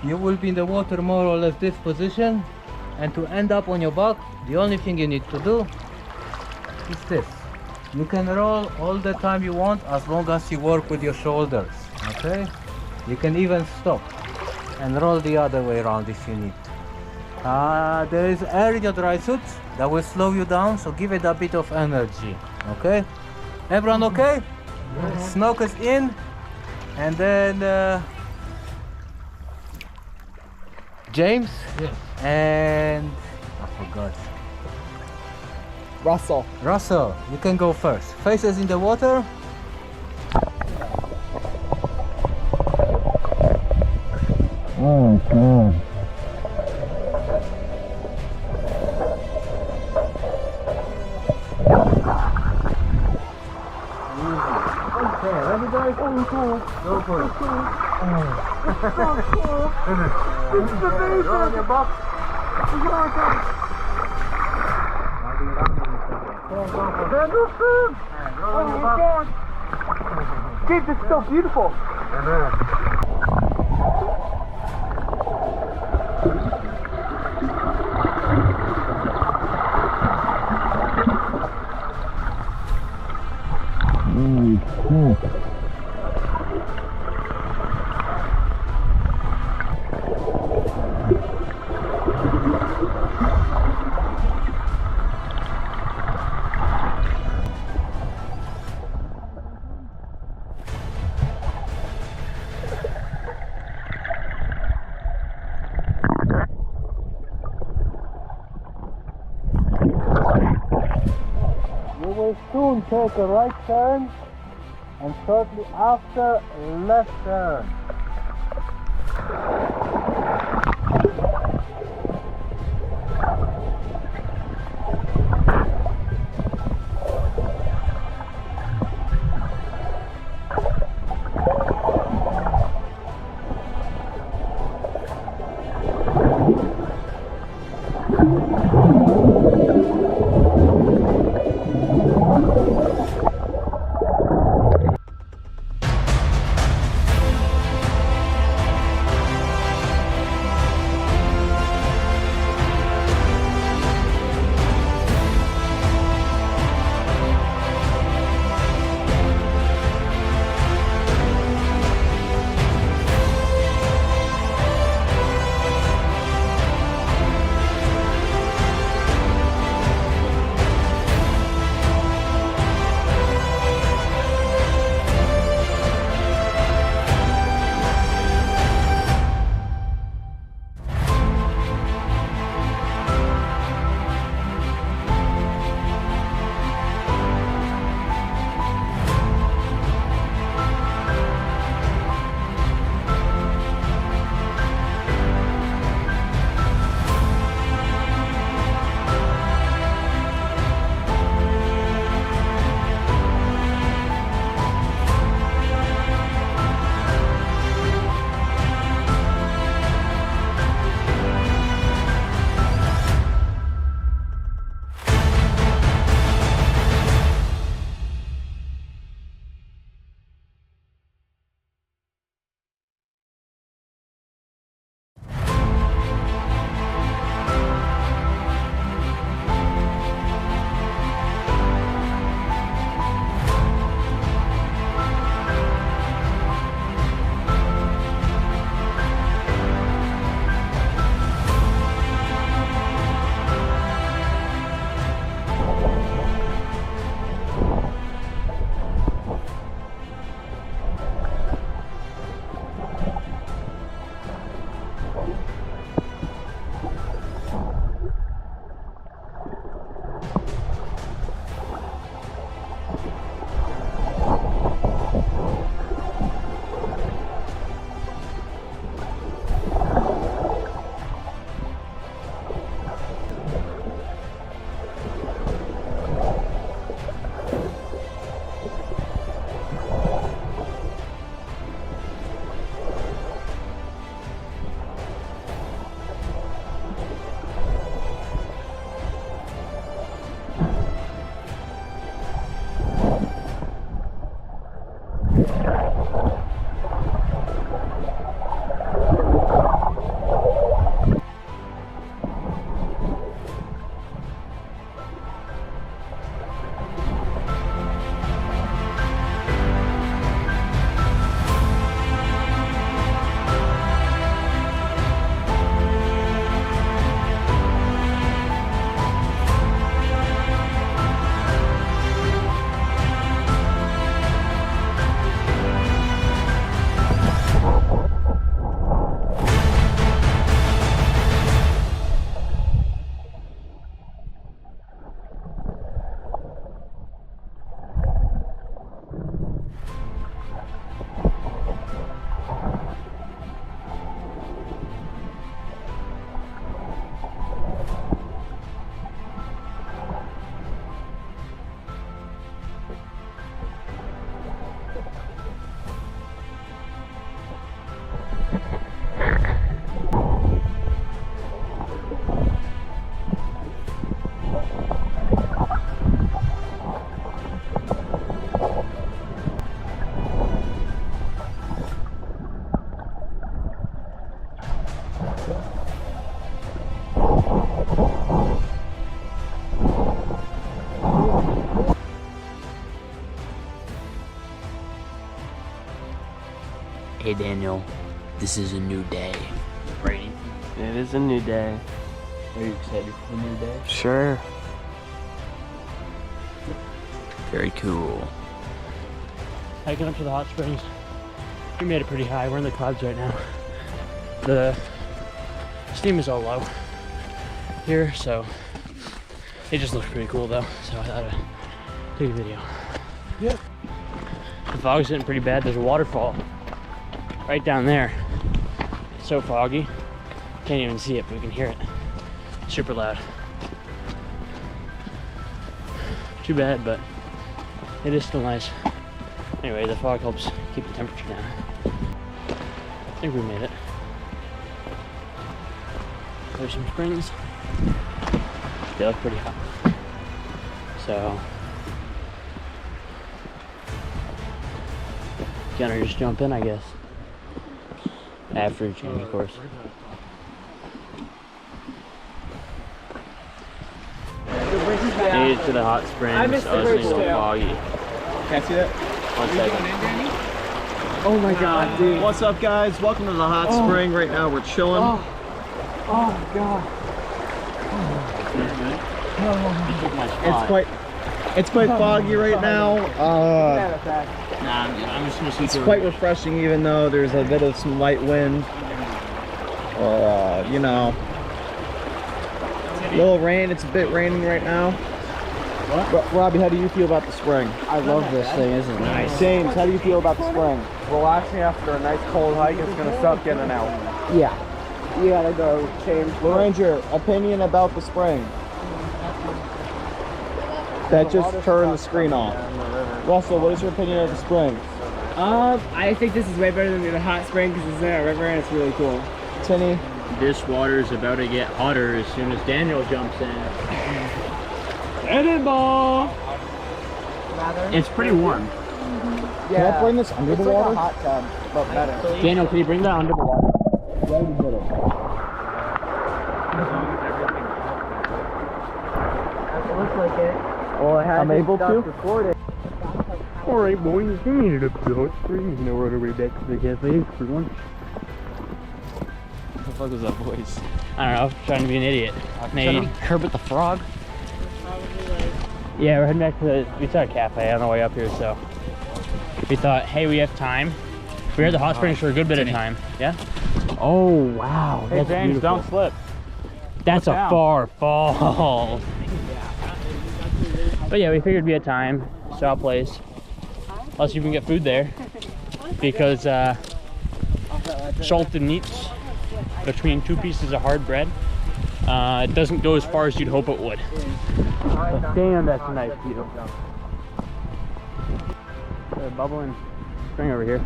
you will be in the water more or less this position, and to end up on your back, the only thing you need to do is this. You can roll all the time you want as long as you work with your shoulders, okay? You can even stop and roll the other way around if you need. There is air in your dry suit that will slow you down, so give it a bit of energy, okay? Everyone okay? Yes. Snorkels in, and then James? Yes. And I forgot. Russell, you can go first. Faces in the water. Oh God. Okay, ready guys? Go for it. This is amazing! Roll on your back. Oh my God! Dude, this is so beautiful! You will soon take a right turn and shortly after a left turn. Hey Daniel, this is a new day. Right? It is a new day. Are you excited for the new day? Sure. Very cool. Hiking up to the hot springs. We made it pretty high. We're in the clouds right now. The steam is all low here, so it just looks pretty cool though. So I thought I'd take a video. Yep. The fog's getting pretty bad. There's a waterfall right down there. It's so foggy. Can't even see it, but we can hear it. Super loud. Too bad, but it is still nice. Anyway, the fog helps keep the temperature down. I think we made it. There's some springs. They look pretty hot. So, gonna just jump in, I guess. After a change, of course. Made it to the hot springs. It's so foggy. Can't see that? 1 second. Oh my god, dude. What's up, guys? Welcome to the hot spring. Right now we're chilling. Oh god. It's quite foggy right now. I'm just gonna see It's quite refreshing, even though there's a bit of some light wind. You know, little rain. It's a bit raining right now. What? Robbie, how do you feel about the spring? I love this thing, isn't it nice? James, how do you feel about the spring? Relaxing after a nice cold hike, it's gonna suck in and out. Yeah. You gotta go change. Ranger, opinion about the spring? That just turned the screen off. Russell, what is your opinion of the spring? I think this is way better than the hot spring because it's in a river and it's really cool. Tinny? This water is about to get hotter as soon as Daniel jumps in. Cannonball! It's pretty warm. Can I bring this under the water? Like a hot tub, but better. Daniel, can you bring that under the water? Right in the middle. It looks like it. Well, it I'm able to? Recording. Alright boys, we made it up to the hot springs. Now we're on our way back to the cafe for lunch. What the fuck was that voice? I don't know, trying to be an idiot. Maybe Herbert the Frog? Yeah, we're heading back to we saw a cafe on the way up here, so we thought, hey, we have time. We were at the hot springs for a good bit of time. Yeah? Oh, wow. Hey, that's James, beautiful. don't slip. That's Look a down. far fall. But yeah, we figured we had time. Saw a place. Unless you can get food there. Because salted meats between 2 pieces of hard bread, it doesn't go as far as you'd hope it would. But damn, that's a nice view. There's a bubbling spring over here.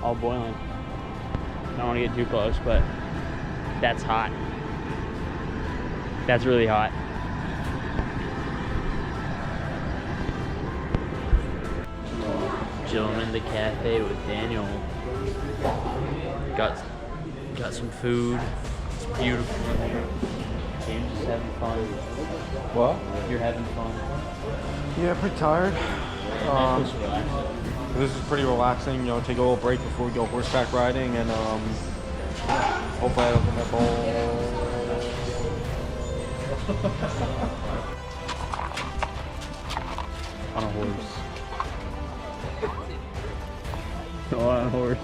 All boiling. Don't want to get too close, but that's hot. That's really hot. Chilling in the cafe with Daniel. Got some food. It's beautiful. James is having fun. What? You're having fun. Yeah, pretty tired. That's just relaxing. This is pretty relaxing. You know, take a little break before we go horseback riding, and hopefully I don't get my ball. On a horse. Oh, on a horse.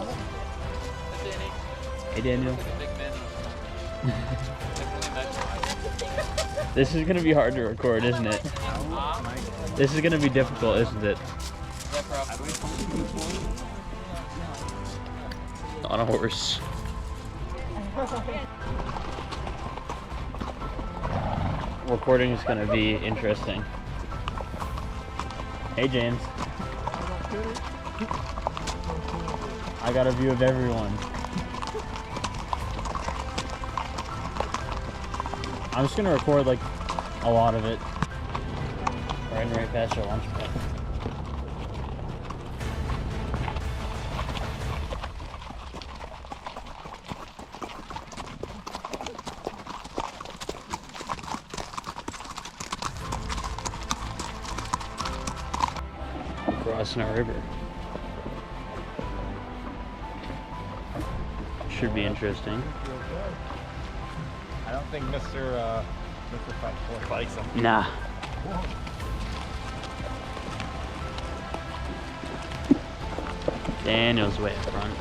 Hey Daniel. This is gonna be hard to record, isn't it? This is gonna be difficult, isn't it? On a horse. Recording is gonna be interesting. Hey James. I got a view of everyone. I'm just gonna record like a lot of it. Riding right past our lunch break. crossing a river. Should be interesting. I don't think Mr. Fight likes him. Nah. Daniel's way up front.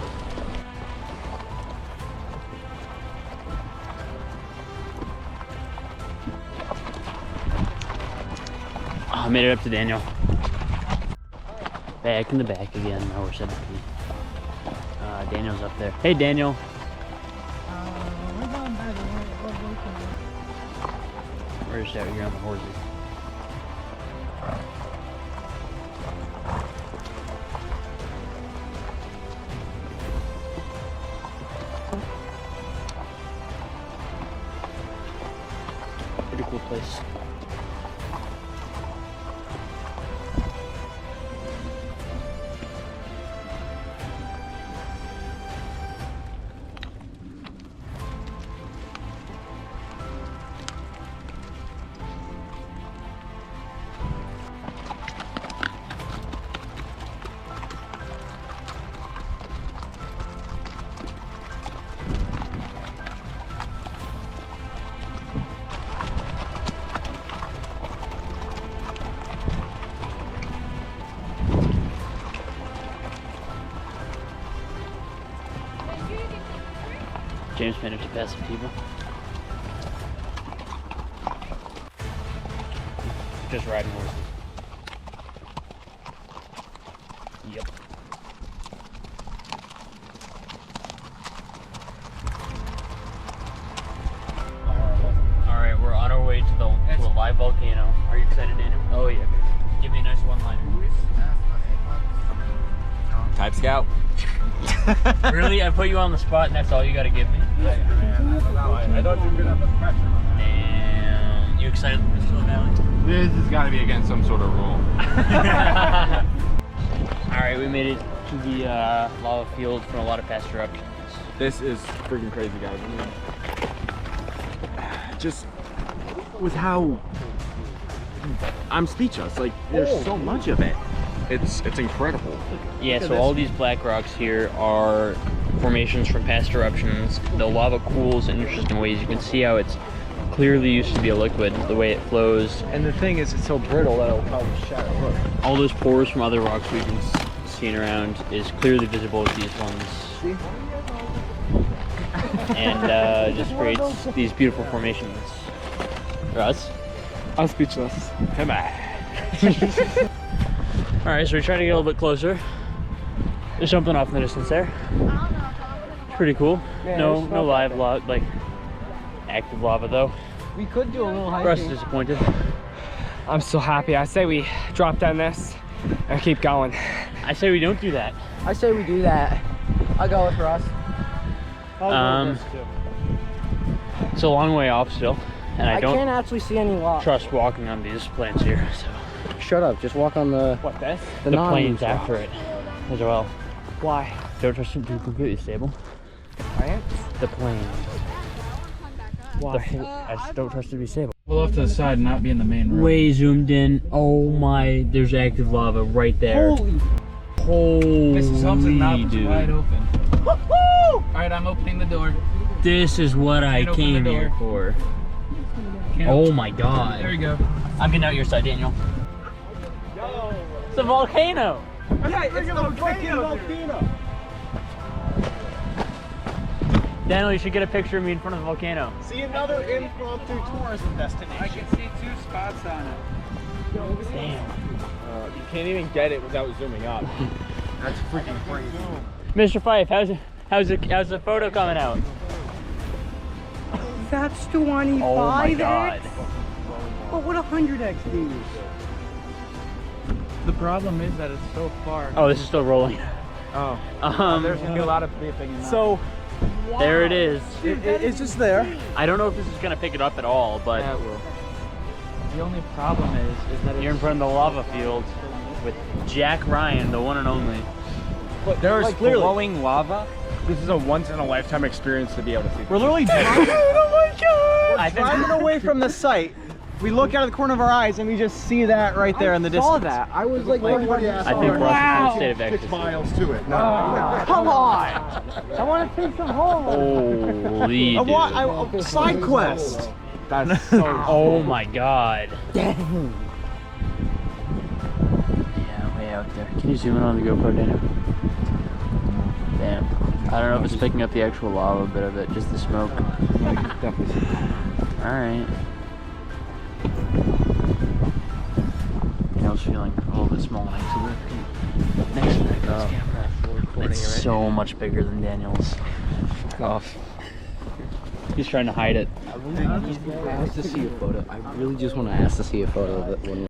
Oh, I made it up to Daniel. Back in the back again. Now we're 17. Daniel's up there. Hey, Daniel. We're just out here on the horses. Pretty cool place. James managed to pass some people. Just riding horses. Yep. Alright, we're on our way to a live volcano. Are you excited, Daniel? Oh yeah. Give me a nice one-liner. Type Scout. Really? I put you on the spot and that's all you gotta give me? I don't do good enough pressure on that. And you excited for this Valley? This has got to be against some sort of rule. Alright, we made it to the lava field from a lot of past eruptions. This is freaking crazy, guys. I mean, just with how I'm speechless. Like, there's so much of it. It's incredible. Yeah, so all these black rocks here are formations from past eruptions. The lava cools in interesting ways. You can see how it's clearly used to be a liquid, the way it flows. And the thing is, it's so brittle that it'll probably shatter. Look. All those pores from other rocks we've been seeing around is clearly visible with these ones. See? And just creates these beautiful formations. Russ? I'm speechless. Come on. Alright, so we try to get a little bit closer. There's something off in the distance there. It's pretty cool. Yeah, no there's smoke live lava, like active lava though. We could do a little Russ is hiking. disappointed. I'm so happy. I say we drop down this and keep going. I say we don't do that. I say we do that. I'll go with Russ. It's a long way off still, and I can't don't actually see any lava. trust walking on these plains here. So Shut up. Just walk on the. What, this? the plains after it as well. Why? Don't trust them to be completely stable. Plants? The plains. Why? I just don't trust it to be stable. Pull off to the side and not be in the main road. Way zoomed in. Oh my! There's active lava right there. Holy This is something now it's dude. wide open. Woohoo! Alright, I'm opening the door. This is what I Can't open came the here door. for. Can't Oh open- my god. There we go. I'm getting out your side, Daniel. It's a volcano. Yeah, it's the freaking volcano. Daniel, you should get a picture of me in front of the volcano. See another impromptu tourism destination. I can see 2 spots on it. Damn. You can't even get it without zooming up. That's freaking crazy. Mr. Fife, how's the photo coming out? That's 25x. Oh my god. But what 100x do? The problem is that it's so far. Oh, this is still rolling. Oh. There's gonna be a lot of beeping in that. So There it is. it's just there. I don't know if this is gonna pick it up at all, but Yeah, it will. The only problem is that you're in front of the lava field with Jack Ryan, the one and only. But there's Like, clearly. flowing lava. This is a once-in-a-lifetime experience to be able to see. We're literally driving. I think driving away from the site, We look out of the corner of our eyes and we just see that right there in the distance. I saw that. I was like, I think we're also in a state of ecstasy. miles to it. Come on! I want to take some home. Holy dude. Side quest. That's so Oh my god. Dang. Yeah, way out there. Can you zoom in on the GoPro, Daniel? Damn. I don't know if it's picking up the actual lava bit of it, just the smoke. Alright. Daniel's feeling a little bit small next to that camera. It's so much bigger than Daniel's. Off. He's trying to hide it. I really just want to see a photo. I really just want to ask to see a photo of it when